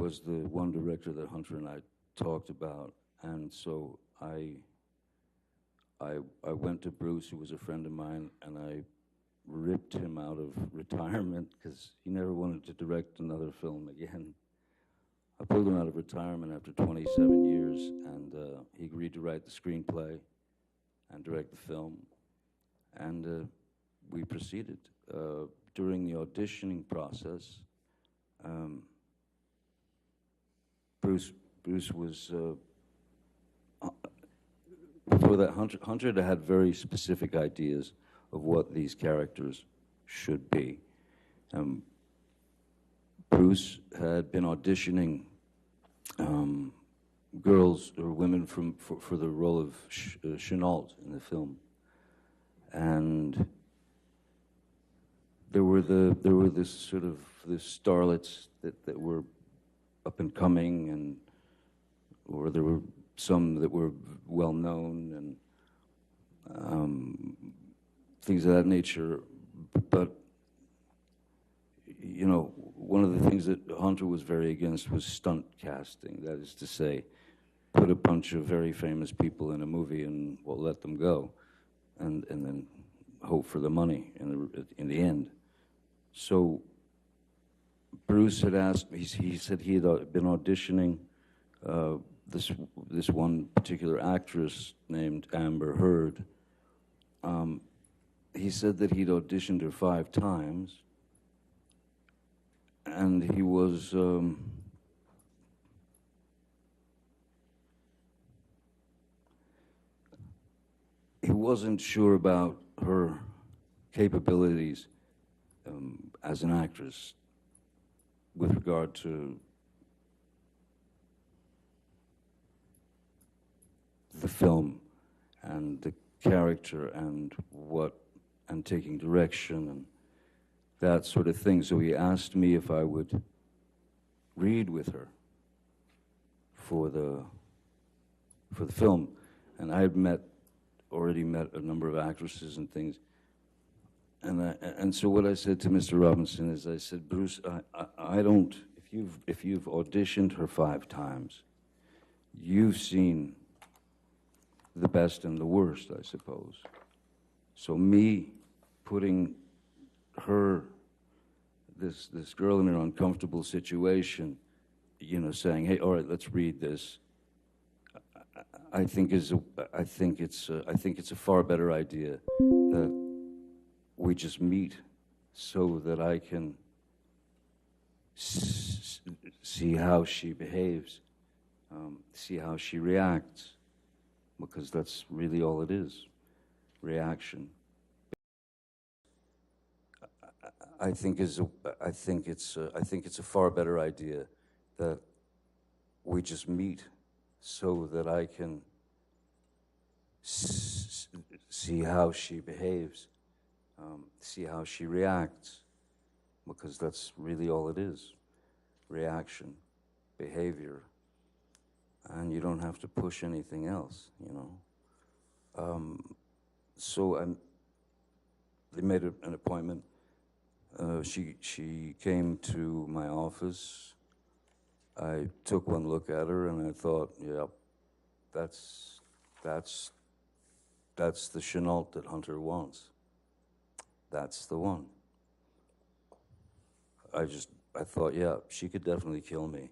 was the one director that Hunter and I talked about, and so I went to Bruce, who was a friend of mine, and I ripped him out of retirement because he never wanted to direct another film again. I pulled him out of retirement after 27 years, and he agreed to write the screenplay and direct the film, and we proceeded. During the auditioning process, Bruce was, before that, Hunter had very specific ideas of what these characters should be. Bruce had been auditioning girls or women for the role of Chenault in the film, and there were this sort of starlets that were up and coming, or there were some that were well known and things of that nature. But you know, one of the things that Hunter was very against was stunt casting. That is to say, put a bunch of very famous people in a movie and we'll let them go, and then hope for the money in the end. So Bruce had asked me. He said he had been auditioning this one particular actress named Amber Heard. He said that he'd auditioned her 5 times, and he was he wasn't sure about her capabilities as an actress with regard to the film and the character and taking direction and that sort of thing. So he asked me if I would read with her for the film, and I had already met a number of actresses and things, and so what I said to Mr. Robinson is, I said, Bruce, I don't. If you've auditioned her 5 times, you've seen the best and the worst, I suppose. So me putting her, this girl in an uncomfortable situation, you know, saying, hey, all right, let's read this, I think it's a far better idea that we just meet so that I can see how she behaves, see how she reacts, because that's really all it is, reaction. I think it's a far better idea that we just meet so that I can see how she behaves, see how she reacts, because that's really all it is, reaction, behavior, and you don't have to push anything else, you know. So they made an appointment. She came to my office. I took one look at her and I thought, yeah, that's the Chenault that Hunter wants. That's the one. I thought, yeah, she could definitely kill me.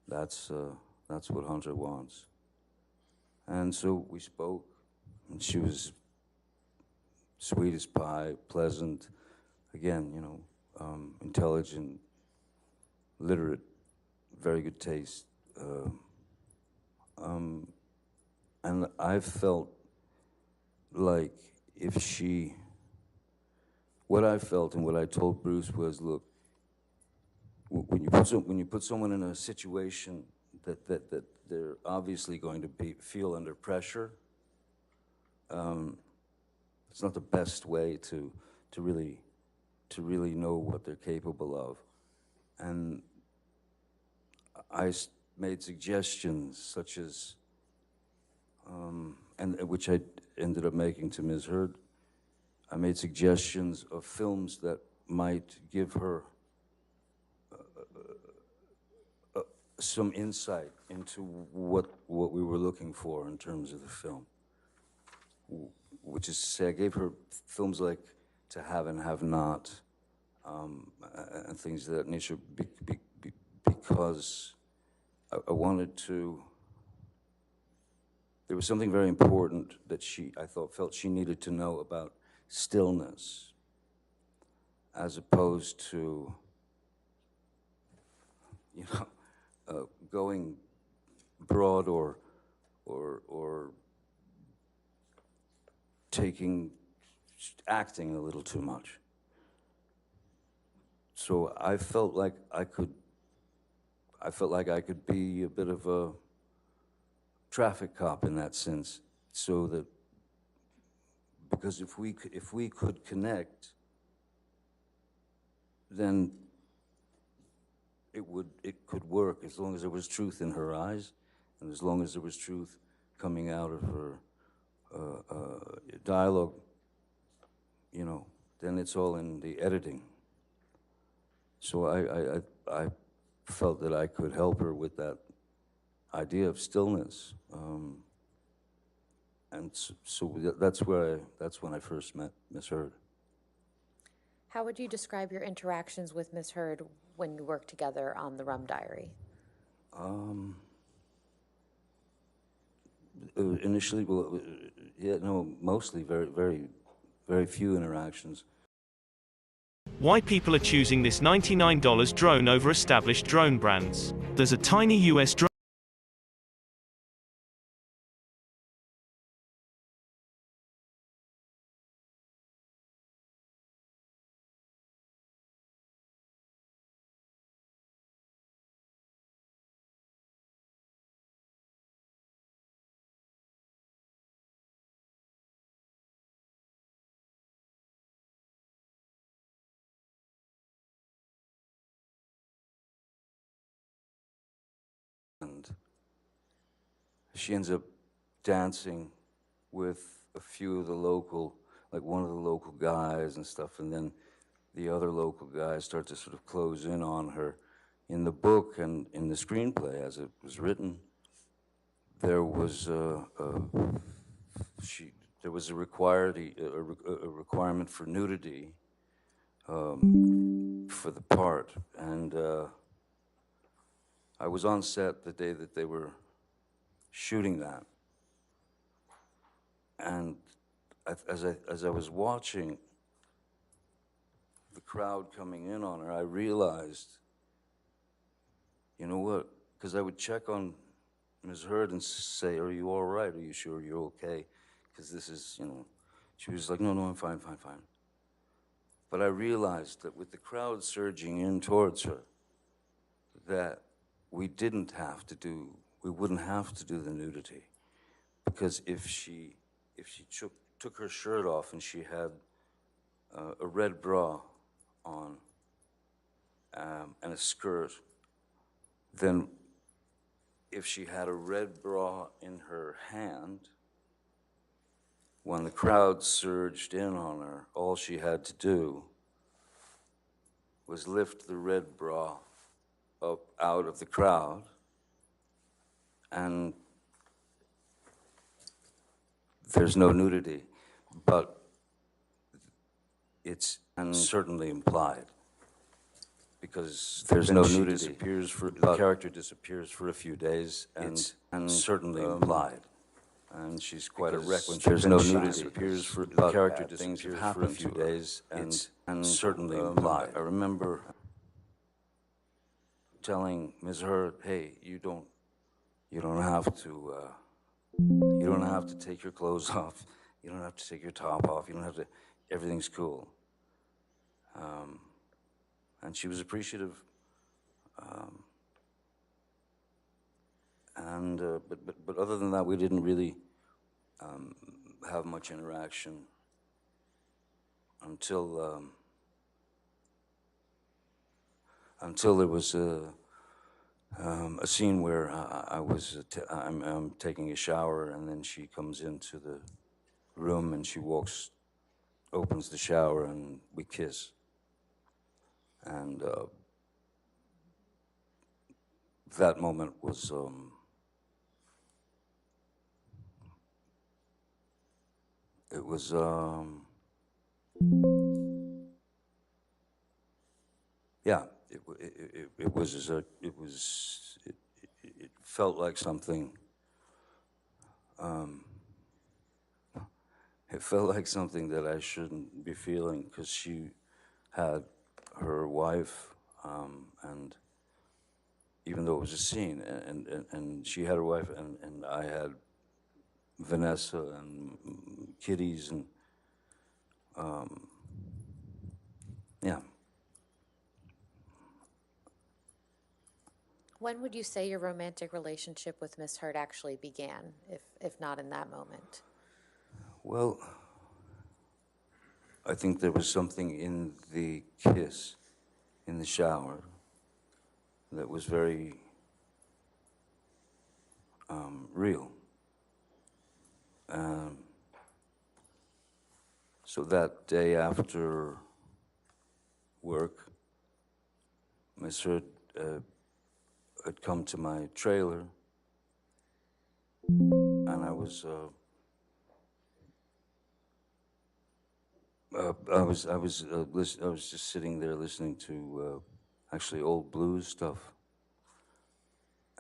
That's what Hunter wants. And so we spoke, and she was sweet as pie, pleasant, again, you know, intelligent, literate, very good taste. And I felt like what I felt and what I told Bruce was, look, when you put someone in a situation that they're obviously going to feel under pressure, it's not the best way to really know what they're capable of. And I made suggestions such as, and which I ended up making to Ms. Heard. I made suggestions of films that might give her some insight into what we were looking for in terms of the film, which is to say, I gave her films like To Have and Have Not, and things of that nature, because I wanted to. There was something very important that felt she needed to know about stillness, as opposed to, going broad or acting a little too much. So I felt like I could be a bit of a traffic cop in that sense, so that, because if we could connect, then it could work, as long as there was truth in her eyes, and as long as there was truth coming out of her dialogue, then it's all in the editing. So I felt that I could help her with that idea of stillness, and so that's when I first met Miss Heard. How would you describe your interactions with Miss Heard when you worked together on The Rum Diary? Initially, mostly very few interactions. Why people are choosing this $99 drone over established drone brands. There's a tiny US drone And she ends up dancing with a few of the local, like one of the local guys and stuff, and then the other local guys start to sort of close in on her. In the book and in the screenplay, as it was written, there was a requirement for nudity for the part, and I was on set the day that they were shooting that, and as I was watching the crowd coming in on her, I realized, you know what? Because I would check on Ms. Heard and say, "Are you all right? Are you sure you're okay?" Because this is, she was like, "No, I'm fine, fine, fine." But I realized that with the crowd surging in towards her, that we wouldn't have to do the nudity, because if she took her shirt off and she had a red bra on and a skirt, then if she had a red bra in her hand, when the crowd surged in on her, all she had to do was lift the red bra up out of the crowd, and there's no nudity, but it's certainly implied, because there's no nudity. The character disappears for a few days, and certainly implied. And she's quite a wreck when there's no nudity. The character disappears for a few days, and certainly implied. I remember telling Ms. Heard, "Hey, you don't have to take your clothes off. You don't have to take your top off. You don't have to. Everything's cool." And she was appreciative. But other than that, we didn't really have much interaction until there was a scene where I'm taking a shower, and then she comes into the room and she opens the shower, and we kiss. And that moment was, it was, yeah, it was, it felt like something, it felt like something that I shouldn't be feeling, because she had her wife, and even though it was a scene, and she had her wife, and I had Vanessa and kiddies, and yeah. When would you say your romantic relationship with Miss Heard actually began, if not in that moment? Well, I think there was something in the kiss in the shower that was very real. So that day after work, Miss Heard had come to my trailer, and I was just sitting there listening to actually old blues stuff,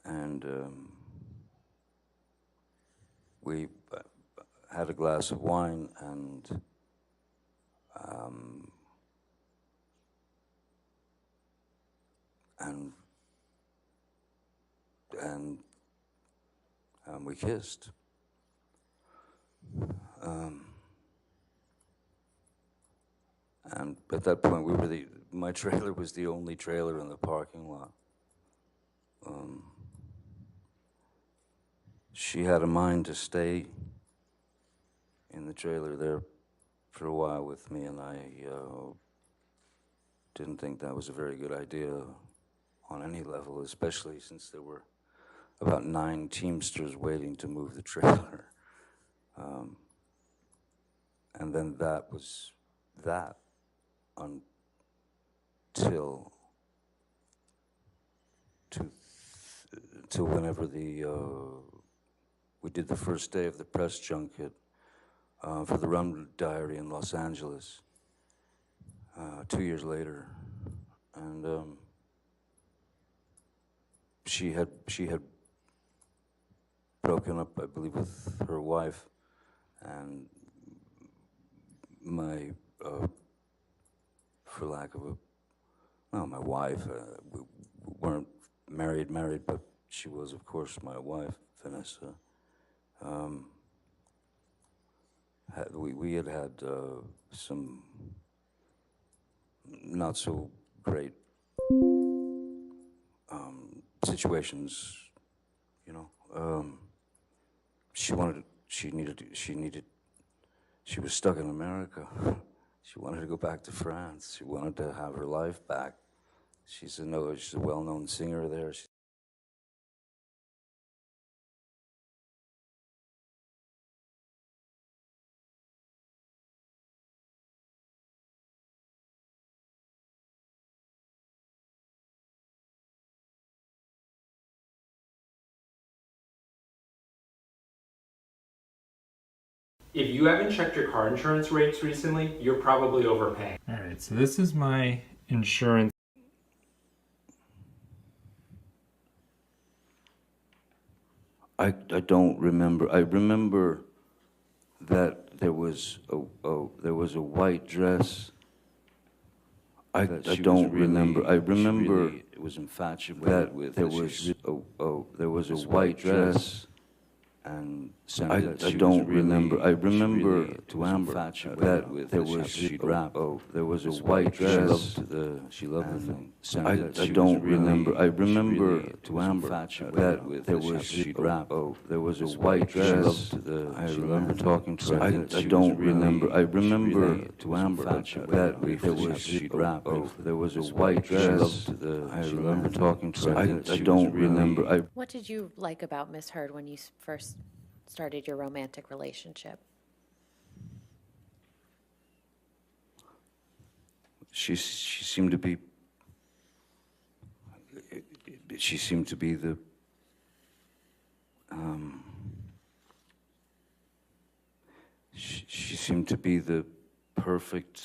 and we had a glass of wine, and and and we kissed. And at that point, my trailer was the only trailer in the parking lot. She had a mind to stay in the trailer there for a while with me, and I didn't think that was a very good idea on any level, especially since there were about 9 Teamsters waiting to move the trailer. And then that was that until whenever we did the first day of the press junket for the Rum Diary in Los Angeles 2 years later, and she had broken up, I believe, with her wife, and my, for lack of a, well, my wife, we weren't married, but she was, of course, my wife, Vanessa. We had some not so great situations, you know. She was stuck in America. She wanted to go back to France. She wanted to have her life back. She's a well-known singer there. If you haven't checked your car insurance rates recently, you're probably overpaying. All right, so this is my insurance. I don't remember. I remember that there was a white dress. I don't remember. I remember it was infatuated with. There was a white dress, and I don't remember. I remember to Amber that there was a white dress. She loved the thing. I don't remember. I remember to Amber that there was a white dress. I remember talking to her. I don't remember. I remember to Amber that there was a white dress. I remember talking to her. I don't remember. What did you like about Miss Heard when you first started your romantic relationship? She seemed to be. she seemed to be the she seemed to be the perfect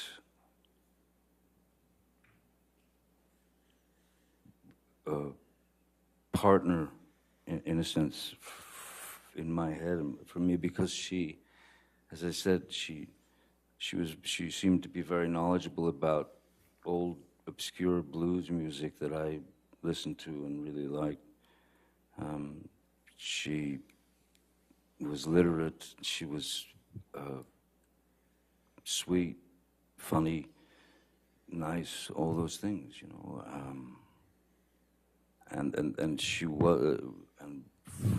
partner, in a sense, in my head and for me, because she, as I said, she seemed to be very knowledgeable about old obscure blues music that I listened to and really liked. She was literate. She was sweet, funny, nice, all those things, you know. And she was, and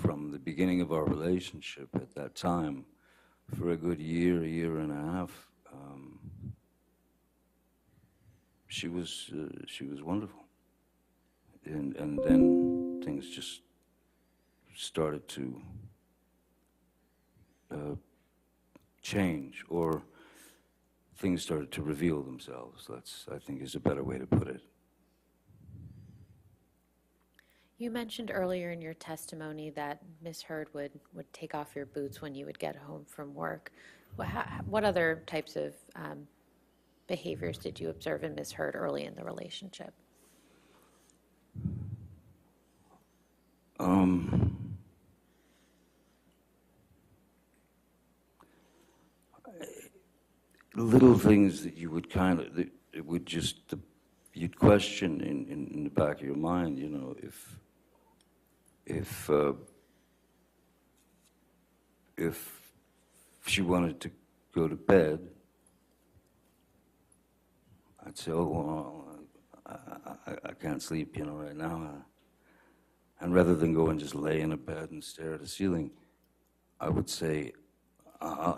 from the beginning of our relationship at that time, for a good year and a half, she was wonderful. And then things just started to change, or things started to reveal themselves. That's, I think, is a better way to put it. You mentioned earlier in your testimony that Miss Heard would take off your boots when you would get home from work. What other types of behaviors did you observe in Miss Heard early in the relationship? Little things that you would kind of, that it would just, you'd question in the back of your mind, you know, if she wanted to go to bed, I'd say, oh, well, I can't sleep, you know, right now. And rather than go and just lay in a bed and stare at the ceiling, I would say,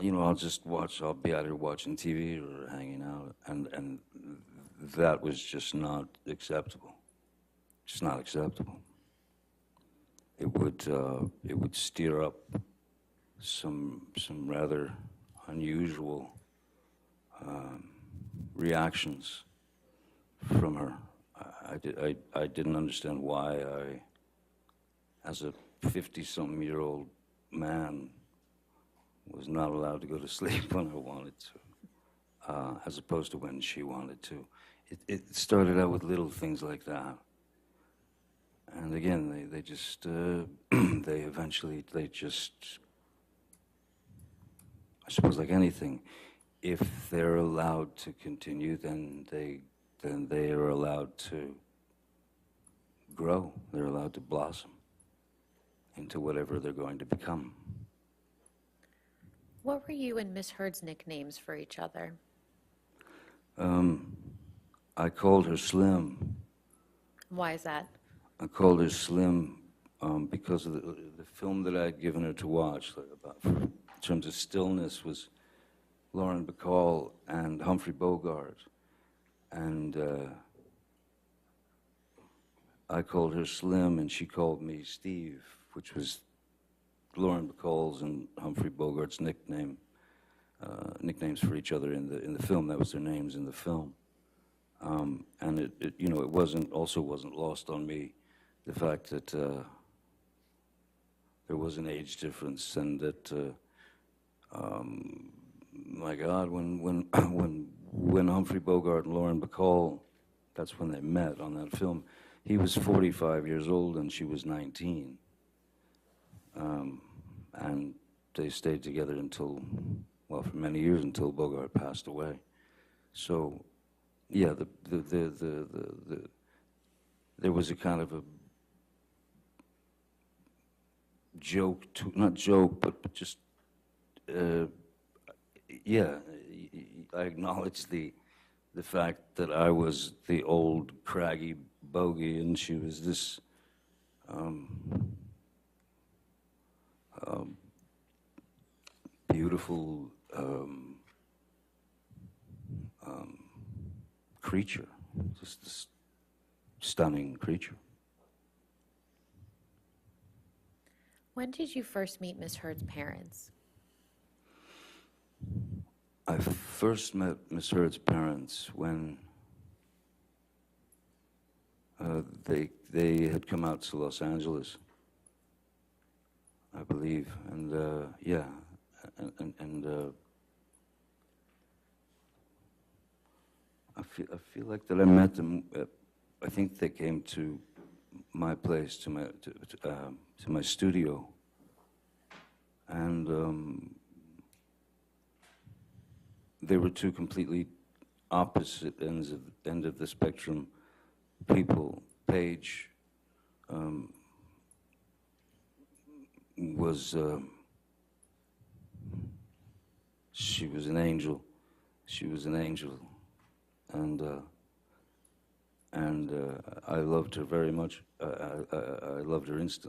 you know, I'll be out here watching TV or hanging out. And that was just not acceptable. Just not acceptable. It would stir up some rather unusual reactions from her. I didn't understand why I, as a 50-something year old man, was not allowed to go to sleep when I wanted to, as opposed to when she wanted to. It started out with little things like that. And again, they just, they just, I suppose like anything, if they're allowed to continue, then they are allowed to grow. They're allowed to blossom into whatever they're going to become. What were you and Miss Heard's nicknames for each other? I called her Slim. Why is that? I called her Slim because of the film that I had given her to watch, like in terms of stillness, was Lauren Bacall and Humphrey Bogart. And I called her Slim, and she called me Steve, which was Lauren Bacall's and Humphrey Bogart's nicknames for each other in the film. That was their names in the film. And it you know, it wasn't lost on me the fact that there was an age difference, and that my God, when Humphrey Bogart and Lauren Bacall, that's when they met on that film, he was 45 years old and she was 19. And they stayed together until, well, for many years, until Bogart passed away. So, yeah, there was a kind of a joke, not joke, but just, yeah, I acknowledged the fact that I was the old craggy bogey and she was this beautiful creature, just this stunning creature. When did you first meet Miss Heard's parents? I first met Miss Heard's parents when They had come out to Los Angeles, I believe, and yeah, and I feel like that I met them. I think they came to my place, to my studio, and they were two completely opposite end of the spectrum people. Paige was she was an angel. She was an angel, and I loved her very much. I loved her instantly.